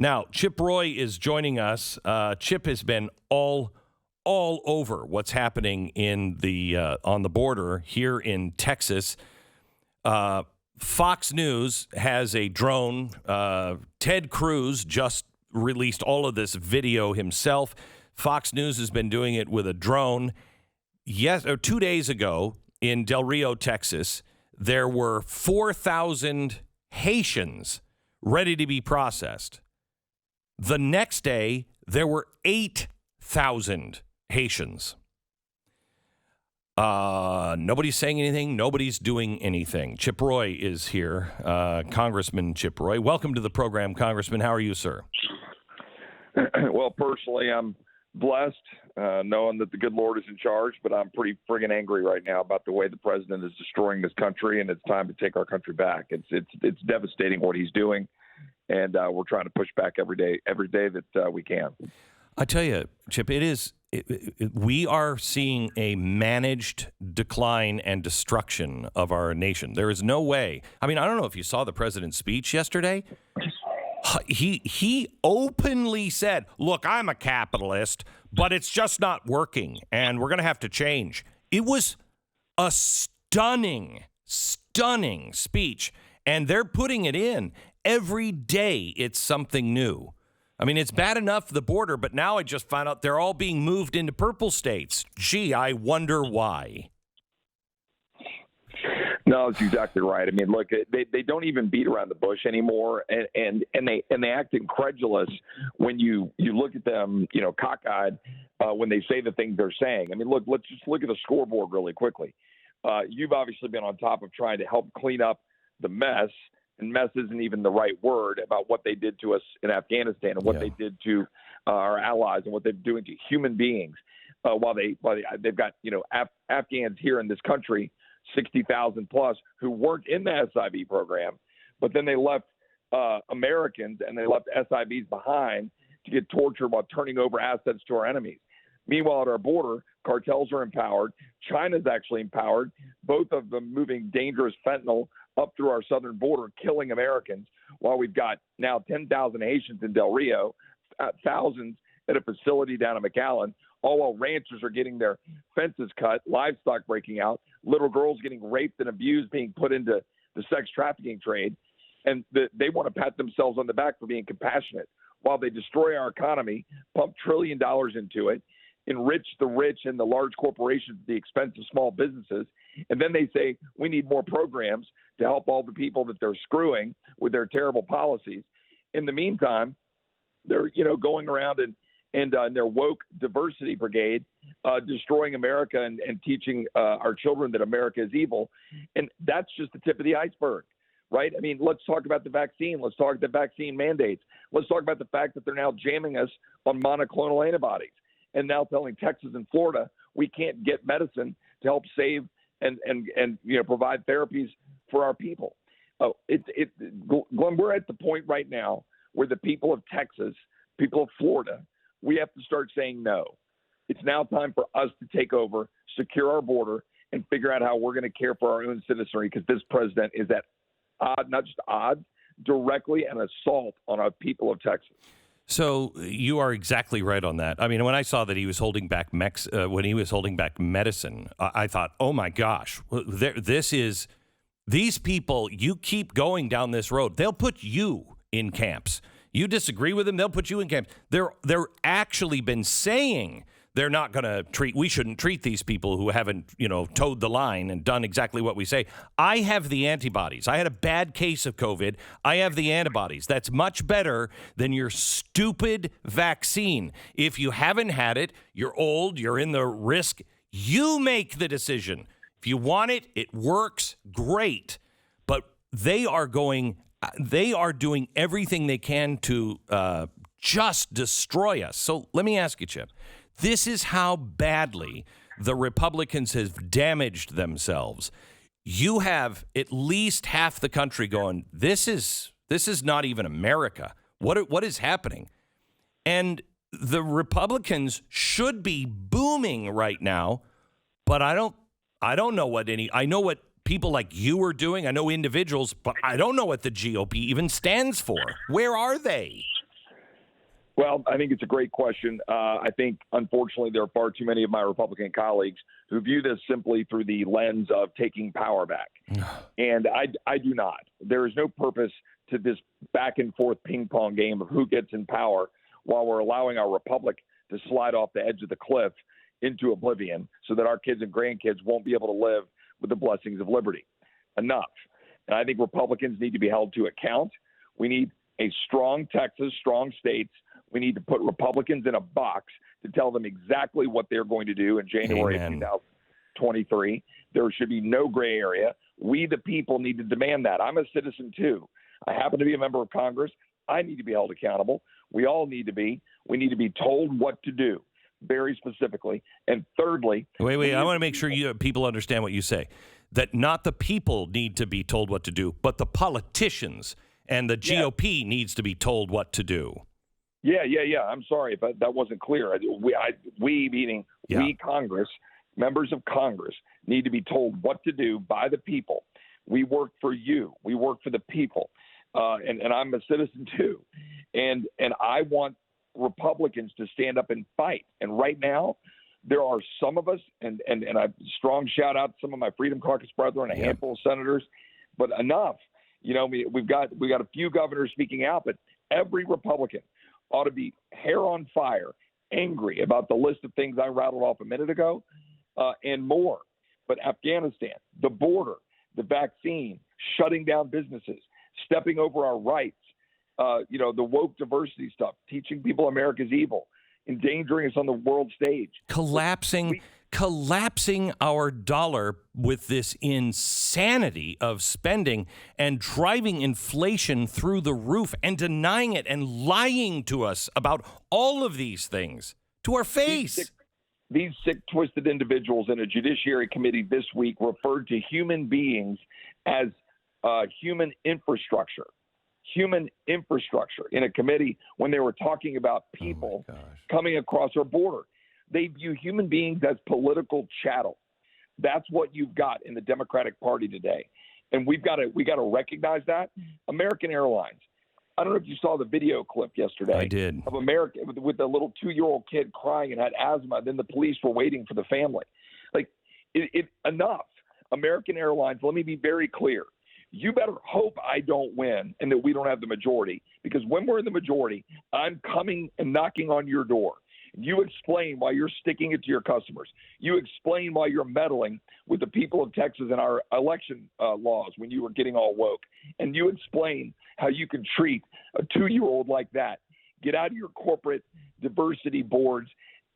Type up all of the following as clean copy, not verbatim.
Now, Chip Roy is joining us. Chip has been all over what's happening in the on the border here in Texas. Fox News has a drone. Ted Cruz just released all of this video himself. Fox News has been doing it with a drone. 2 days ago in Del Rio, Texas, there were 4,000 Haitians ready to be processed. The next day, there were 8,000 Haitians. Nobody's saying anything. Nobody's doing anything. Chip Roy is here, Congressman Chip Roy. Welcome to the program, Congressman. How are you, sir? Well, personally, I'm blessed knowing that the good Lord is in charge, but I'm pretty friggin' angry right now about the way the president is destroying this country, and it's time to take our country back. It's devastating what he's doing, and we're trying to push back every day that we can. I tell you, Chip, we are seeing a managed decline and destruction of our nation. There is no way. I mean, I don't know if you saw the president's speech yesterday. He openly said, look, I'm a capitalist, but it's just not working, and we're going to have to change. It was a stunning speech, and they're putting it in. Every day it's something new. I mean, it's bad enough the border, but now I just found out they're all being moved into purple states. Gee, I wonder why. No, that's exactly right. I mean, look, they don't even beat around the bush anymore, and they act incredulous when you look at them, cockeyed when they say the things they're saying. I mean, let's just look at the scoreboard really quickly. You've obviously been on top of trying to help clean up the mess. And mess isn't even the right word about what they did to us in Afghanistan and what they did to our allies and what they're doing to human beings. While they've got Afghans here in this country, 60,000 plus, who weren't in the SIB program, but then they left Americans and they left SIBs behind to get tortured while turning over assets to our enemies. Meanwhile, at our border, cartels are empowered. China's actually empowered, both of them moving dangerous fentanyl up through our southern border, killing Americans, while we've got now 10,000 Haitians in Del Rio, thousands at a facility down in McAllen, all while ranchers are getting their fences cut, livestock breaking out, little girls getting raped and abused, being put into the sex trafficking trade. And they want to pat themselves on the back for being compassionate while they destroy our economy, pump $1 trillion into it, enrich the rich and the large corporations at the expense of small businesses. And then they say we need more programs to help all the people that they're screwing with their terrible policies. In the meantime, they're going around and their woke diversity brigade destroying America and teaching our children that America is evil. And that's just the tip of the iceberg, right? I mean, let's talk about the vaccine. Let's talk about the vaccine mandates. Let's talk about the fact that they're now jamming us on monoclonal antibodies and now telling Texas and Florida we can't get medicine to help save and provide therapies for our people. Glenn, we're at the point right now where the people of Texas, people of Florida, we have to start saying no. It's now time for us to take over, secure our border, and figure out how we're going to care for our own citizenry, because this president is at odds, directly an assault on our people of Texas. So you are exactly right on that. I mean, when I saw that he was holding back medicine, I thought, oh my gosh, these people. You keep going down this road, they'll put you in camps. You disagree with them, they'll put you in camps. They're actually been saying they're not going to we shouldn't treat these people who haven't, towed the line and done exactly what we say. I have the antibodies. I had a bad case of COVID. I have the antibodies. That's much better than your stupid vaccine. If you haven't had it, you're old, you're in the risk. You make the decision. If you want it, it works great. But they are doing everything they can to just destroy us. So let me ask you, Chip. This is how badly the Republicans have damaged themselves. You have at least half the country going, this is not even America. What is happening? And the Republicans should be booming right now, but I don't know I know what people like you are doing. I know individuals, but I don't know what the GOP even stands for. Where are they? Well, I think it's a great question. I think, unfortunately, there are far too many of my Republican colleagues who view this simply through the lens of taking power back. And I do not. There is no purpose to this back and forth ping pong game of who gets in power while we're allowing our republic to slide off the edge of the cliff into oblivion so that our kids and grandkids won't be able to live with the blessings of liberty. Enough. And I think Republicans need to be held to account. We need a strong Texas, strong states. We need to put Republicans in a box to tell them exactly what they're going to do in January of 2023. There should be no gray area. We, the people, need to demand that. I'm a citizen, too. I happen to be a member of Congress. I need to be held accountable. We all need to be. We need to be told what to do, very specifically. And thirdly... Wait. I want to make sure people understand what you say. That not the people need to be told what to do, but the politicians and the GOP needs to be told what to do. Yeah. I'm sorry if that wasn't clear. We meaning we Congress, members of Congress, need to be told what to do by the people. We work for you. We work for the people. And I'm a citizen too. And I want Republicans to stand up and fight. And right now, there are some of us, and a strong shout out to some of my Freedom Caucus brethren, a handful of senators, but enough. You know, we got a few governors speaking out, but every Republican ought to be hair on fire, angry about the list of things I rattled off a minute ago, and more. But Afghanistan, the border, the vaccine, shutting down businesses, stepping over our rights, the woke diversity stuff, teaching people America's evil, endangering us on the world stage. Collapsing our dollar with this insanity of spending and driving inflation through the roof and denying it and lying to us about all of these things to our face. These sick, twisted individuals in a judiciary committee this week referred to human beings as human infrastructure in a committee when they were talking about people coming across our border. They view human beings as political chattel. That's what you've got in the Democratic Party today. And we got to recognize that. American Airlines. I don't know if you saw the video clip yesterday. I did. Of America with a little 2-year-old kid crying and had asthma. Then the police were waiting for the family. Enough. American Airlines, let me be very clear. You better hope I don't win and that we don't have the majority, because when we're in the majority, I'm coming and knocking on your door. You explain why you're sticking it to your customers. You explain why you're meddling with the people of Texas and our election laws when you were getting all woke. And you explain how you can treat a 2-year-old like that. Get out of your corporate diversity boards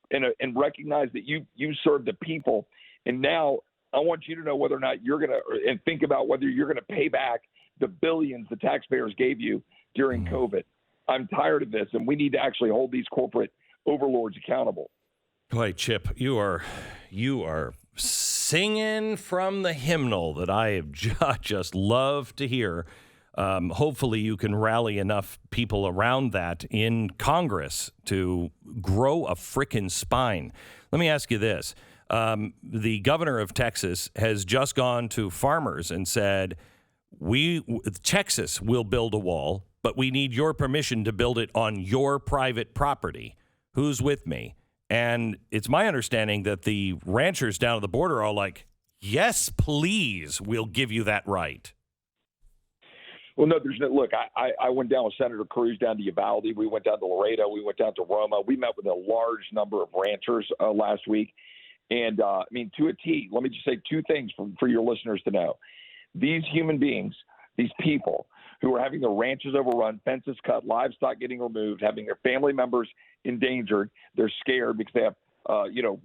and recognize that you serve the people. And now I want you to know whether or not you're going to – and think about whether you're going to pay back the billions the taxpayers gave you during COVID. I'm tired of this, and we need to actually hold these corporate overlords accountable. Boy, Chip, you are singing from the hymnal that I have just love to hear. Hopefully you can rally enough people around that in Congress to grow a frickin' spine. Let me ask you this. The governor of Texas has just gone to farmers and said, Texas will build a wall, but we need your permission to build it on your private property. Who's with me? And it's my understanding that the ranchers down at the border are like, yes, please, we'll give you that right. Well, no, look, I went down with Senator Cruz down to Uvalde. We went down to Laredo. We went down to Roma. We met with a large number of ranchers last week. And, to a T, let me just say two things for your listeners to know. These human beings, these people who are having their ranches overrun, fences cut, livestock getting removed, having their family members endangered, they're scared because they have,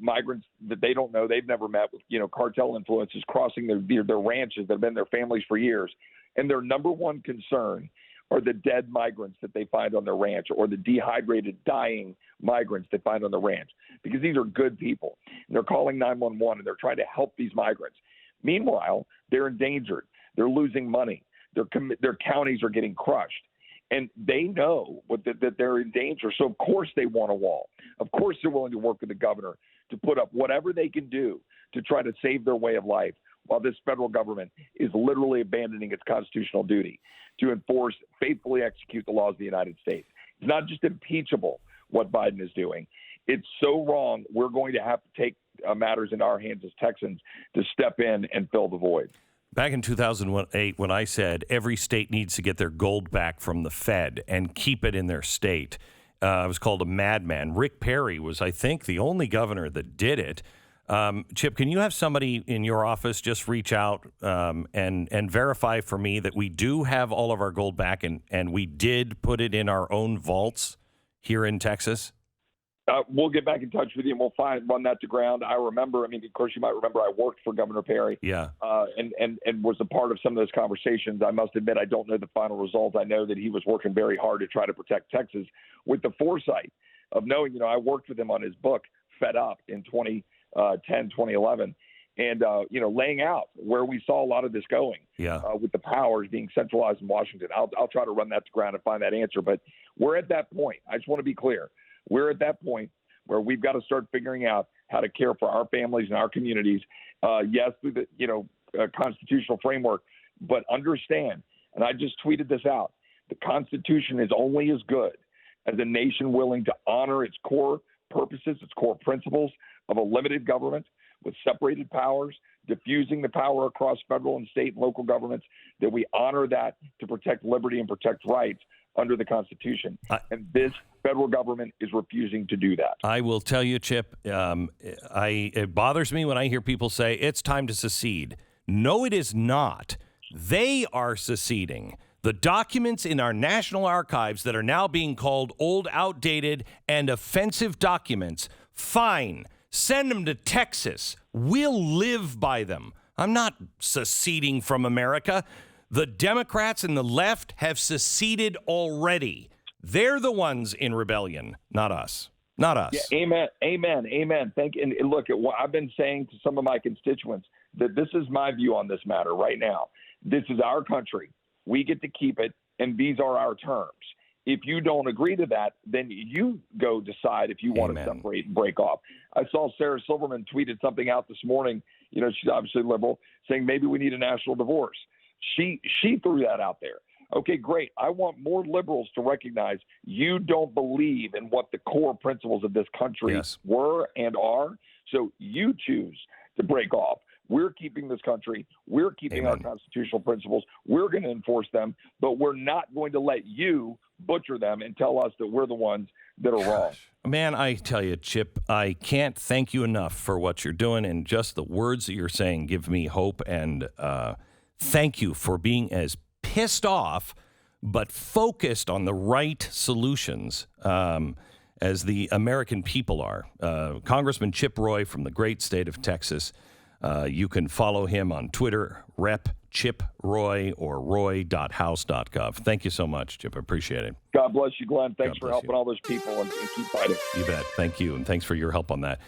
migrants that they don't know, they've never met with, cartel influences crossing their ranches that have been their families for years. And their number one concern are the dead migrants that they find on their ranch, or the dehydrated, dying migrants they find on the ranch, because these are good people. And they're calling 911 and they're trying to help these migrants. Meanwhile, they're endangered. They're losing money. Their counties are getting crushed. And they know that they're in danger. So, of course, they want a wall. Of course, they're willing to work with the governor to put up whatever they can do to try to save their way of life, while this federal government is literally abandoning its constitutional duty to enforce, faithfully execute the laws of the United States. It's not just impeachable what Biden is doing. It's so wrong. We're going to have to take matters in our hands as Texans to step in and fill the void. Back in 2008, when I said every state needs to get their gold back from the Fed and keep it in their state, I was called a madman. Rick Perry was, I think, the only governor that did it. Chip, can you have somebody in your office just reach out and verify for me that we do have all of our gold back and we did put it in our own vaults here in Texas? We'll get back in touch with you and we'll run that to ground. I remember, of course, you might remember I worked for Governor Perry. Yeah. And was a part of some of those conversations. I must admit, I don't know the final results. I know that he was working very hard to try to protect Texas with the foresight of knowing, I worked with him on his book, Fed Up, in 2010, 2011. And, laying out where we saw a lot of this going with the powers being centralized in Washington. I'll try to run that to ground and find that answer. But we're at that point. I just want to be clear. We're at that point where we've got to start figuring out how to care for our families and our communities. Yes, through the constitutional framework, but understand, and I just tweeted this out, the Constitution is only as good as a nation willing to honor its core purposes, its core principles of a limited government with separated powers, diffusing the power across federal and state and local governments, that we honor that to protect liberty and protect rights under the Constitution. And this federal government is refusing to do that. I will tell you, Chip, it bothers me when I hear people say it's time to secede. No, it is not. They are seceding. The documents in our national archives that are now being called old, outdated, and offensive documents, fine. Send them to Texas. We'll live by them. I'm not seceding from America. The Democrats and the left have seceded already. They're the ones in rebellion, not us. Not us. Yeah, amen. Thank you. And look, I've been saying to some of my constituents that this is my view on this matter right now. This is our country. We get to keep it, and these are our terms. If you don't agree to that, then you go decide if you want to separate and break off. I saw Sarah Silverman tweeted something out this morning. She's obviously liberal, saying maybe we need a national divorce. She threw that out there. Okay, great. I want more liberals to recognize you don't believe in what the core principles of this country were and are, so you choose to break off. We're keeping this country. We're keeping our constitutional principles. We're going to enforce them, but we're not going to let you butcher them and tell us that we're the ones that are wrong. Man, I tell you, Chip, I can't thank you enough for what you're doing, and just the words that you're saying give me hope, and thank you for being as pissed off but focused on the right solutions as the American people are. Congressman Chip Roy from the great state of Texas. You can follow him on Twitter, Rep. Chip Roy or roy.house.gov. Thank you so much, Chip. I appreciate it. God bless you, Glenn. Thanks for helping all those people and keep fighting. You bet. Thank you. And thanks for your help on that.